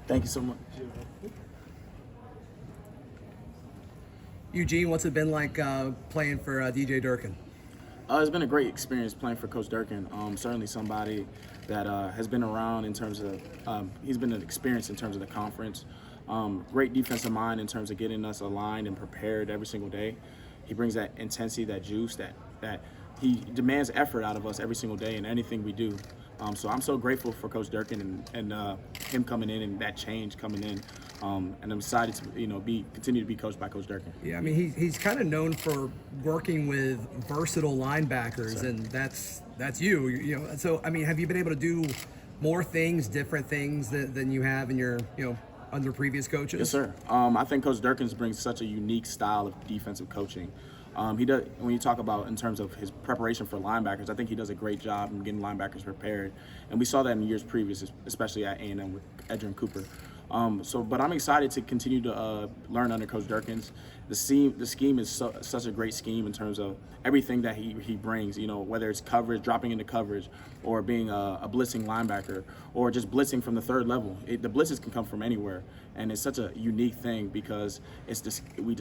Thank you so much. Eugene, what's it been like playing for DJ Durkin? It's been a great experience playing for Coach Durkin. Certainly somebody that has been around in terms of, he's been an experience in terms of the conference. Great defensive mind in terms of getting us aligned and prepared every single day. He brings that intensity, that juice, that he demands effort out of us every single day in anything we do. So I'm so grateful for Coach Durkin and him coming in and that change coming in. And I'm excited to continue to be coached by Coach Durkin. Yeah, I mean he's kind of known for working with versatile linebackers, Sir. and that's you. You know, so I mean, have you been able to do more things, different things than you have in your under previous coaches? Yes, sir. I think Coach Durkin brings such a unique style of defensive coaching. He does, when you talk about in terms of his preparation for linebackers, I think he does a great job in getting linebackers prepared, and we saw that in years previous, especially at A&M with Edgerrin Cooper. But I'm excited to continue to learn under Coach Durkin's. The scheme is such a great scheme in terms of everything that he brings. You know, whether it's coverage, dropping into coverage, or being a blitzing linebacker, or just blitzing from the third level. The blitzes can come from anywhere, and it's such a unique thing because we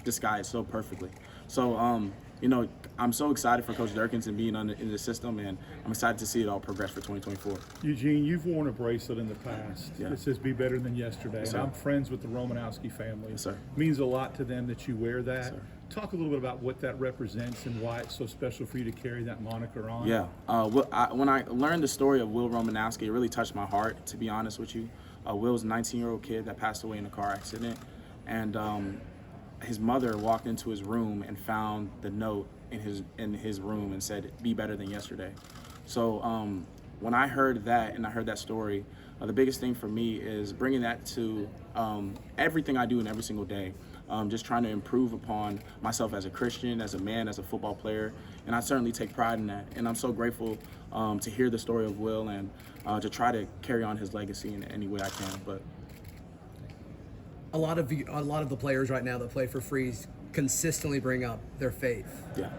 disguise so perfectly. So I'm so excited for Coach Durkins and being in the system, and I'm excited to see it all progress for 2024. Eugene, you've worn a bracelet in the past. Yeah. It says "Be better than yesterday." Yes, and sir. I'm friends with the Romanowski family. Yes, sir. It means a lot to them that you wear that. Yes, sir. Talk a little bit about what that represents and why it's so special for you to carry that moniker on. Yeah. When I learned the story of Will Romanowski, it really touched my heart, to be honest with you. Will's a 19-year-old kid that passed away in a car accident, and his mother walked into his room and found the note in his room and said, "Be better than yesterday." So when I heard that and I heard that story, the biggest thing for me is bringing that to everything I do in every single day. Just trying to improve upon myself as a Christian, as a man, as a football player, and I certainly take pride in that. And I'm so grateful to hear the story of Will and to try to carry on his legacy in any way I can. But A lot of the players right now that play for Freeze consistently bring up their faith. yeah.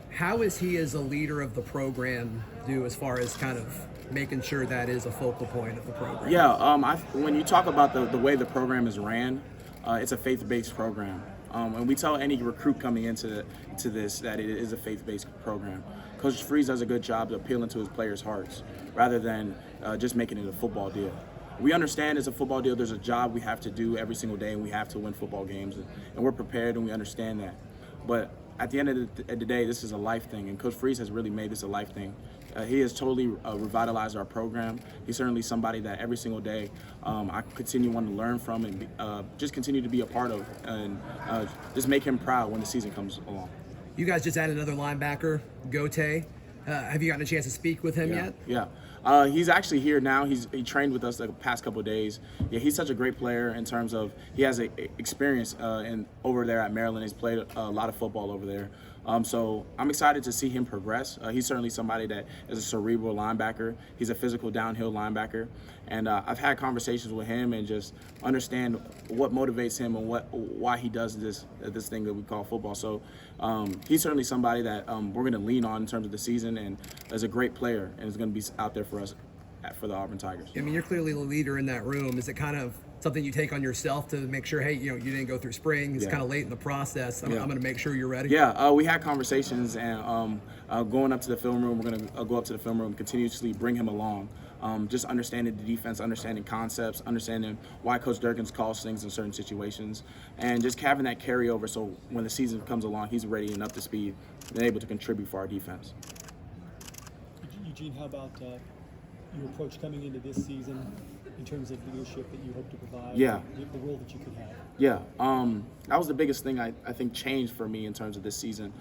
How is he as a leader of the program do as far as kind of making sure that is a focal point of the program? Yeah, when you talk about the way the program is ran, it's a faith-based program. And we tell any recruit coming into this that it is a faith-based program. Coach Freeze does a good job of appealing to his players' hearts rather than just making it a football deal. We understand it's a football deal. There's a job we have to do every single day, and we have to win football games. And we're prepared, and we understand that. But at the end of the day, this is a life thing, and Coach Freeze has really made this a life thing. He has totally revitalized our program. He's certainly somebody that every single day I continue wanting to learn from and just continue to be a part of, and just make him proud when the season comes along. You guys just added another linebacker, Gote. Have you gotten a chance to speak with him yet? Yeah. He's actually here now. He trained with us the past couple of days. Yeah, he's such a great player in terms of he has experience over there at Maryland. He's played a lot of football over there. So I'm excited to see him progress. He's certainly somebody that is a cerebral linebacker. He's a physical downhill linebacker. And I've had conversations with him and just understand what motivates him and why he does this thing that we call football. So he's certainly somebody that we're going to lean on in terms of the season, and is a great player and is going to be out there for us for the Auburn Tigers. I mean, you're clearly the leader in that room. Is it kind of something you take on yourself to make sure, hey, you didn't go through spring. It's kind of late in the process. I'm going to make sure you're ready. Yeah, we had conversations, and going up to the film room, we're going to go up to the film room and continuously bring him along. Just understanding the defense, understanding concepts, understanding why Coach Durkins calls things in certain situations, and just having that carryover so when the season comes along, he's ready and up to speed and able to contribute for our defense. Eugene, how about your approach coming into this season in terms of leadership that you hope to provide? Yeah. The role that you could have? Yeah, that was the biggest thing I think changed for me in terms of this season.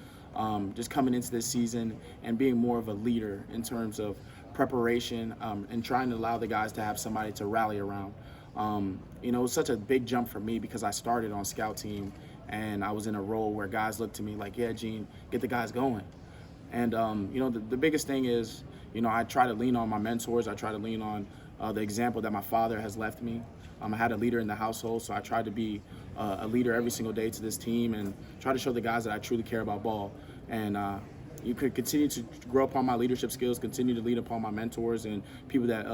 Just coming into this season and being more of a leader in terms of preparation and trying to allow the guys to have somebody to rally around. It was such a big jump for me because I started on scout team and I was in a role where guys looked to me like, yeah, Gene, get the guys going. And, the biggest thing is, I try to lean on my mentors. I try to lean on the example that my father has left me. I had a leader in the household, so I tried to be a leader every single day to this team and try to show the guys that I truly care about ball. And you could continue to grow upon my leadership skills, continue to lead upon my mentors and people that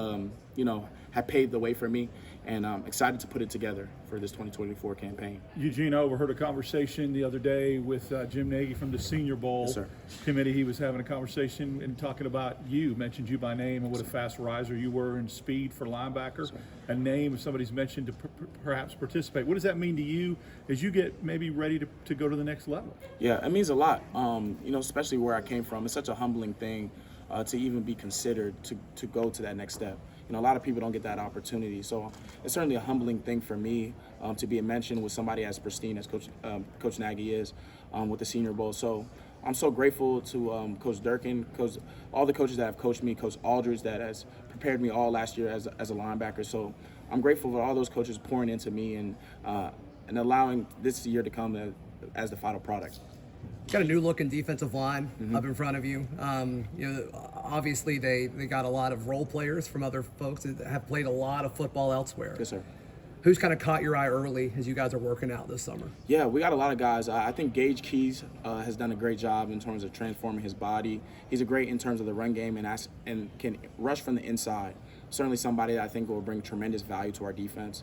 have paved the way for me, and I'm excited to put it together for this 2024 campaign. Eugene, I overheard a conversation the other day with Jim Nagy from the Senior Bowl Yes, sir. committee. He was having a conversation and talking about you, mentioned you by name and what a fast riser you were in speed for linebacker. A name of somebody's mentioned to perhaps participate. What does that mean to you as you get maybe ready to go to the next level? Yeah, it means a lot. Especially where I came from. It's such a humbling thing to even be considered to go to that next step. A lot of people don't get that opportunity. So it's certainly a humbling thing for me to be mentioned with somebody as pristine as Coach Nagy is with the Senior Bowl. So I'm so grateful to Coach Durkin, all the coaches that have coached me, Coach Aldridge that has prepared me all last year as a linebacker. So I'm grateful for all those coaches pouring into me and allowing this year to come as the final product. Got a new looking defensive line up in front of you. Obviously they got a lot of role players from other folks that have played a lot of football elsewhere. Yes, sir. Who's kind of caught your eye early as you guys are working out this summer? Yeah, we got a lot of guys. I think Gage Keys has done a great job in terms of transforming his body. He's a great in terms of the run game and can rush from the inside. Certainly somebody that I think will bring tremendous value to our defense.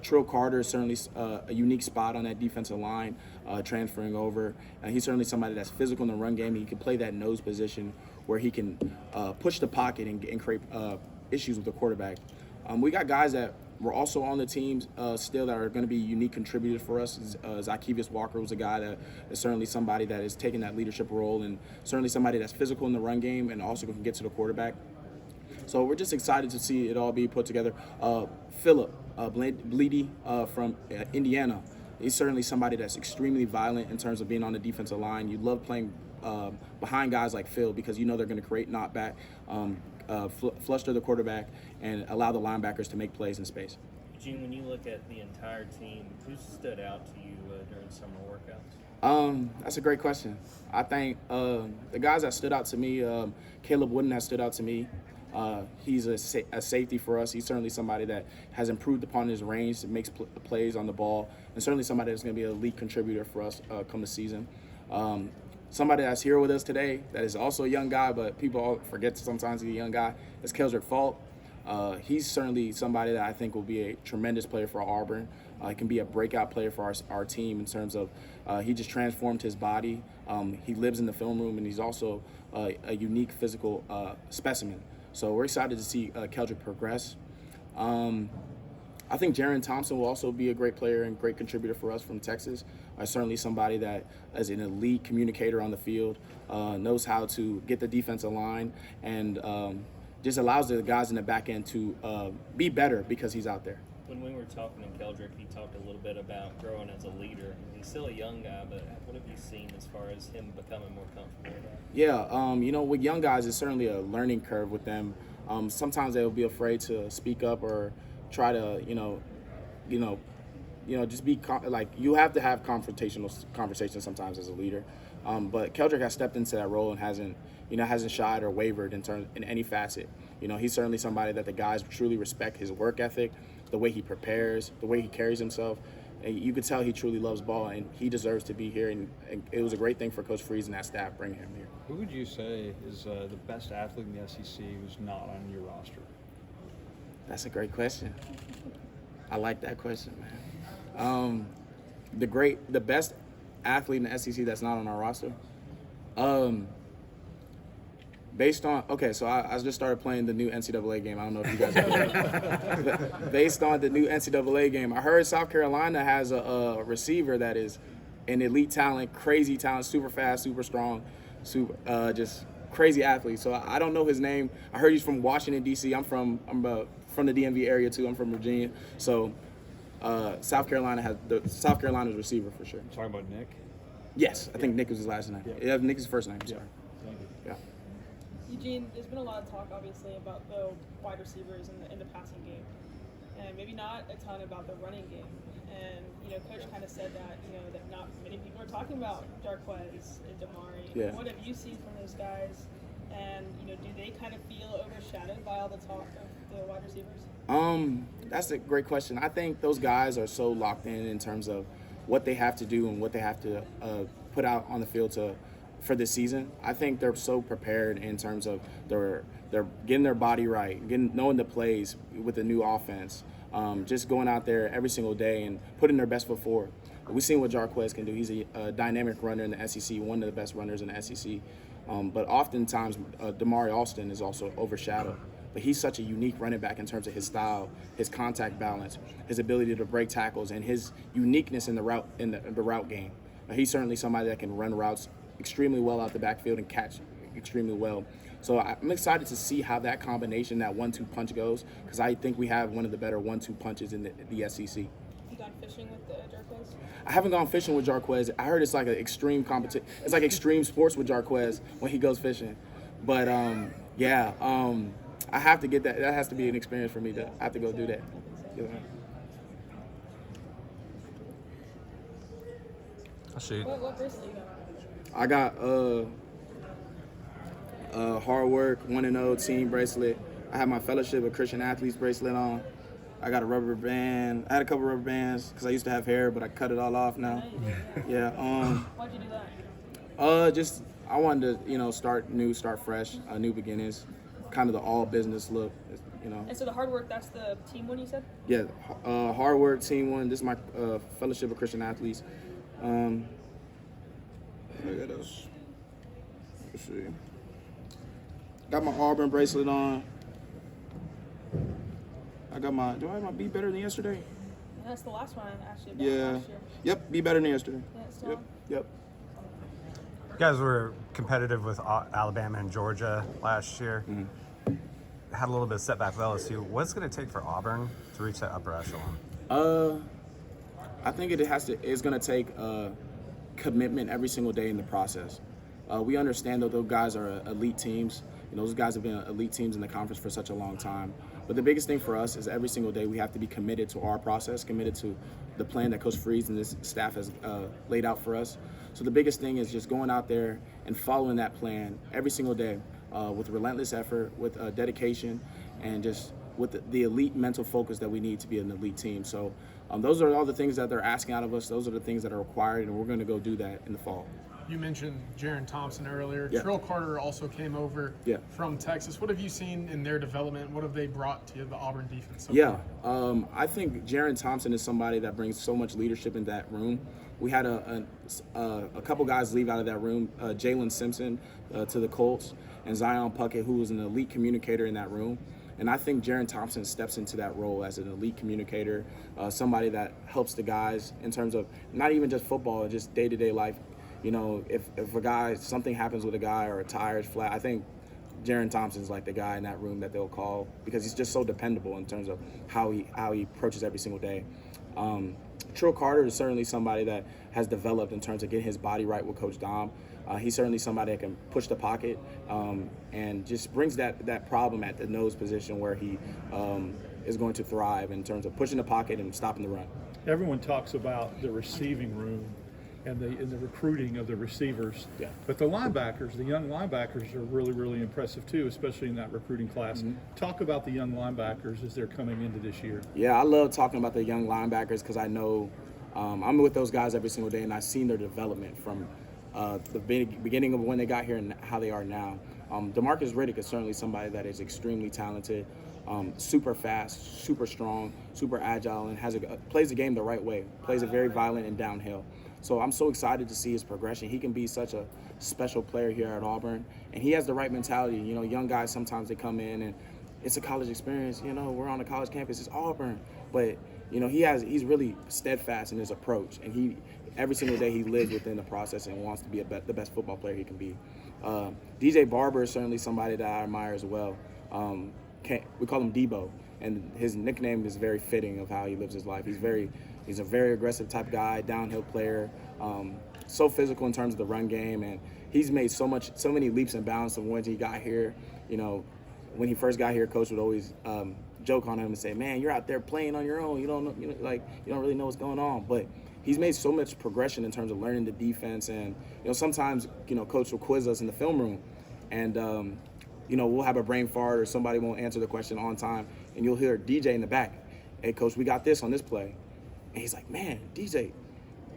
Trill Carter is certainly a unique spot on that defensive line, transferring over. He's certainly somebody that's physical in the run game. He can play that nose position where he can push the pocket and create issues with the quarterback. We got guys that were also on the team still that are going to be unique contributors for us. Zykevious Walker was a guy that is certainly somebody that is taking that leadership role, and certainly somebody that's physical in the run game and also can get to the quarterback. So we're just excited to see it all be put together. Philip Bleedy from Indiana. He's certainly somebody that's extremely violent in terms of being on the defensive line. You love playing behind guys like Phil because you know they're going to create knockback, fluster the quarterback, and allow the linebackers to make plays in space. Eugene, when you look at the entire team, who stood out to you during summer workouts? That's a great question. I think the guys that stood out to me, Caleb Wooden has stood out to me. He's a safety for us. He's certainly somebody that has improved upon his range, makes plays on the ball, and certainly somebody that's going to be an elite contributor for us come the season. Somebody that's here with us today that is also a young guy, but people all forget sometimes he's a young guy, is Keldrick Faulk. He's certainly somebody that I think will be a tremendous player for Auburn. He can be a breakout player for our team in terms of he just transformed his body. He lives in the film room, and he's also a unique physical specimen. So we're excited to see Keldrick progress. I think Jaron Thompson will also be a great player and great contributor for us from Texas. Certainly somebody that is an elite communicator on the field, knows how to get the defensive line, and just allows the guys in the back end to be better because he's out there. When we were talking to Keldrick, he talked a little bit about growing as a leader. He's still a young guy, but what have you seen as far as him becoming more comfortable with that? Yeah, with young guys, it's certainly a learning curve with them. Sometimes they'll be afraid to speak up or try to, just be you have to have confrontational conversations sometimes as a leader. But Keldrick has stepped into that role and hasn't shied or wavered in any facet. He's certainly somebody that the guys truly respect his work ethic, the way he prepares, the way he carries himself. And you could tell he truly loves ball, and he deserves to be here. And it was a great thing for Coach Freeze and that staff bringing him here. Who would you say is the best athlete in the SEC who's not on your roster? That's a great question. I like that question, man. The best athlete in the SEC that's not on our roster. So I just started playing the new NCAA game. I don't know if you guys have based on the new NCAA game, I heard South Carolina has a receiver that is an elite talent, crazy talent, super fast, super strong, just crazy athlete. So I don't know his name. I heard he's from Washington, D.C. I'm from the DMV area too. I'm from Virginia. So South Carolina's receiver for sure. Talking about Nick? Yes, I think Nick was his last name. Yeah, Nick's his first name. Sorry. Thank you. Yeah. Eugene, there's been a lot of talk, obviously, about the wide receivers in the passing game, and maybe not a ton about the running game. And Coach kind of said that that not many people are talking about Darquez and Damari. Yeah. What have you seen from those guys? And do they kind of feel overshadowed by all the talk of the wide receivers? That's a great question. I think those guys are so locked in terms of what they have to do and what they have to put out on the field to for this season. I think they're so prepared in terms of they're getting their body right, knowing the plays with the new offense, just going out there every single day and putting their best foot forward. We've seen what Jarquez can do. He's a dynamic runner in the SEC, one of the best runners in the SEC. But oftentimes, Damari Alston is also overshadowed. But he's such a unique running back in terms of his style, his contact balance, his ability to break tackles, and his uniqueness in the route game. He's certainly somebody that can run routes extremely well out the backfield and catch extremely well. So I'm excited to see how that combination, that 1-2 punch goes, because I think we have one of the better 1-2 punches in the SEC. You gone fishing with Jarquez? I haven't gone fishing with Jarquez. I heard it's like an extreme competition. It's like extreme sports with Jarquez when he goes fishing. But I have to get that. That has to be an experience for me to have to go do that. Yeah. I'll shoot. What bracelet you got? I got hard work, 1-0 team bracelet. I have my fellowship of Christian athletes bracelet on. I got a rubber band. I had a couple rubber bands because I used to have hair, but I cut it all off now. Yeah. Why'd you do that? Just I wanted to, start new, start fresh, new beginnings, kind of the all business look, And so the hard work, that's the team one you said? Yeah, hard work, team one. This is my fellowship of Christian athletes. I got us. Let's see. Got my Auburn bracelet on. I got my. Do I have my Be Better Than Yesterday? Yeah, that's the last one I asked you about Yeah. last year. Yep. Be Better Than Yesterday. Yeah, it's still Yep. on. Yep. You guys were competitive with Alabama and Georgia last year. Had a little bit of setback with LSU. What's it going to take for Auburn to reach that upper echelon? I think it's going to take commitment every single day in the process. We understand that those guys are elite teams. Those guys have been elite teams in the conference for such a long time. But the biggest thing for us is every single day we have to be committed to our process, committed to the plan that Coach Freeze and this staff has laid out for us. So the biggest thing is just going out there and following that plan every single day with relentless effort, with dedication, and just with the elite mental focus that we need to be an elite team. So those are all the things that they're asking out of us. Those are the things that are required, and we're going to go do that in the fall. You mentioned Jaron Thompson earlier. Yeah. Trill Carter also came over from Texas. What have you seen in their development? What have they brought to the Auburn defense? I think Jaron Thompson is somebody that brings so much leadership in that room. We had a couple guys leave out of that room, Jalen Simpson to the Colts, and Zion Puckett, who was an elite communicator in that room. And I think Jaron Thompson steps into that role as an elite communicator, somebody that helps the guys in terms of not even just football, just day-to-day life. If a guy, something happens with a guy or a tire is flat, I think Jaron Thompson's like the guy in that room that they'll call because he's just so dependable in terms of how he approaches every single day. Trill Carter is certainly somebody that has developed in terms of getting his body right with Coach Dom. He's certainly somebody that can push the pocket and just brings that problem at the nose position where he is going to thrive in terms of pushing the pocket and stopping the run. Everyone talks about the receiving room and the recruiting of the receivers. Yeah. But the linebackers, the young linebackers are really, really impressive too, especially in that recruiting class. Talk about the young linebackers as they're coming into this year. Yeah, I love talking about the young linebackers because I know I'm with those guys every single day, and I've seen their development from the beginning of when they got here and how they are now. DeMarcus Riddick is certainly somebody that is extremely talented, super fast, super strong, super agile, and plays the game the right way, plays it very violent and downhill. So I'm so excited to see his progression. He can be such a special player here at Auburn, and he has the right mentality. Young guys, sometimes they come in and it's a college experience. We're on a college campus, it's Auburn. But, he's really steadfast in his approach, and every single day he lives within the process and wants to be the best football player he can be. DJ Barber is certainly somebody that I admire as well. We call him Debo, and his nickname is very fitting of how he lives his life. He's a very aggressive type guy, downhill player, so physical in terms of the run game, and he's made so many leaps and bounds from when he got here. When he first got here, Coach would always joke on him and say, "Man, you're out there playing on your own. You don't know, you don't really know what's going on." But he's made so much progression in terms of learning the defense, and sometimes Coach will quiz us in the film room, and we'll have a brain fart or somebody won't answer the question on time, and you'll hear DJ in the back, "Hey, Coach, we got this on this play." And he's like, "Man, DJ,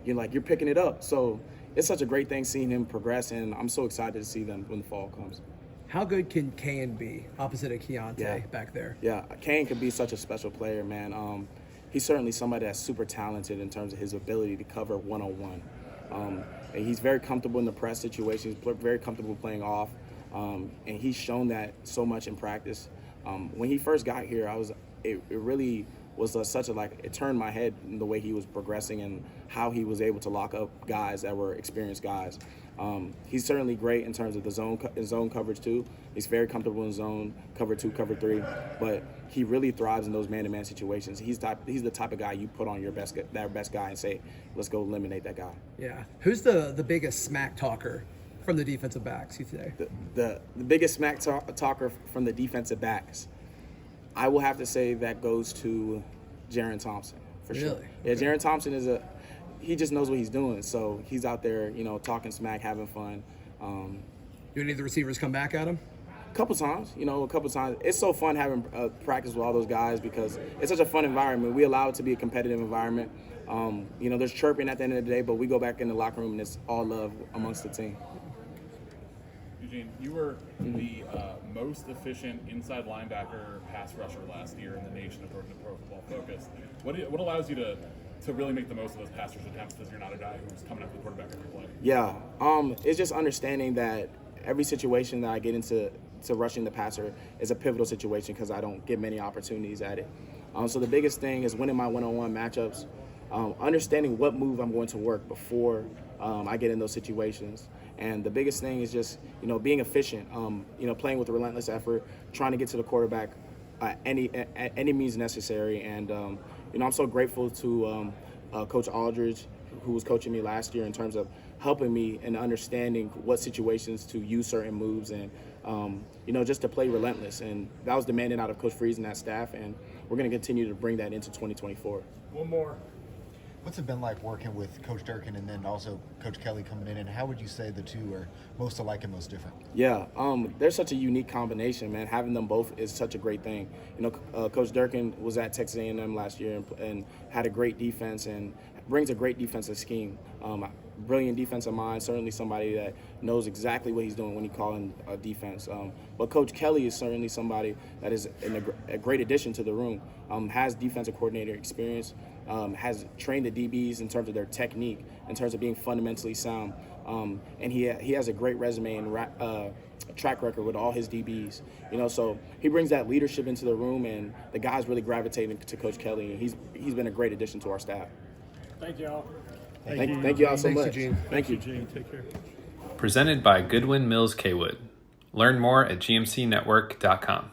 you're picking it up." So it's such a great thing seeing him progress, and I'm so excited to see them when the fall comes. How good can Kane be opposite of Keontae back there? Yeah, Kane could be such a special player, man. He's certainly somebody that's super talented in terms of his ability to cover one-on-one. And he's very comfortable in the press situations, very comfortable playing off, and he's shown that so much in practice. When he first got here, it really was it turned my head in the way he was progressing and how he was able to lock up guys that were experienced guys. He's certainly great in terms of the zone coverage too. He's very comfortable in zone, cover 2, cover 3, but he really thrives in those man-to-man situations. He's the type of guy you put on that best guy and say, let's go eliminate that guy. Yeah. Who's the biggest smack talker from the defensive backs today? The biggest smack talker from the defensive backs, I will have to say that goes to Jaron Thompson, for sure. Yeah, Jaron Thompson he just knows what he's doing. So he's out there, talking smack, having fun. Do any of the receivers come back at him? A couple times. It's so fun having practice with all those guys because it's such a fun environment. We allow it to be a competitive environment. There's chirping at the end of the day, but we go back in the locker room and it's all love amongst the team. Eugene, you were the most efficient inside linebacker pass rusher last year in the nation according to Pro Football Focus. What allows you to really make the most of those pass rush attempts because you're not a guy who's coming up to the quarterback every play? Yeah, it's just understanding that every situation that I get into rushing the passer is a pivotal situation because I don't get many opportunities at it. So the biggest thing is winning my one-on-one matchups, understanding what move I'm going to work before I get in those situations. And the biggest thing is just, being efficient, playing with a relentless effort, trying to get to the quarterback at any means necessary. And, I'm so grateful to Coach Aldridge, who was coaching me last year in terms of helping me and understanding what situations to use certain moves and, just to play relentless. And that was demanded out of Coach Freeze and that staff, and we're going to continue to bring that into 2024. One more. What's it been like working with Coach Durkin and then also Coach Kelly coming in, and how would you say the two are most alike and most different? Yeah, they're such a unique combination, man. Having them both is such a great thing. Coach Durkin was at Texas A&M last year and had a great defense and brings a great defensive scheme. Brilliant defensive mind, certainly somebody that knows exactly what he's doing when he's calling a defense. But Coach Kelly is certainly somebody that is a great addition to the room, has defensive coordinator experience, has trained the DBs in terms of their technique, in terms of being fundamentally sound. And he has a great resume and track record with all his DBs. So he brings that leadership into the room, and the guys really gravitating to Coach Kelly, and he's been a great addition to our staff. Thank you all. Thank you all so much. Eugene. Thank you. Eugene, take care. Presented by Goodwyn Mills Cawood. Learn more at gmcnetwork.com.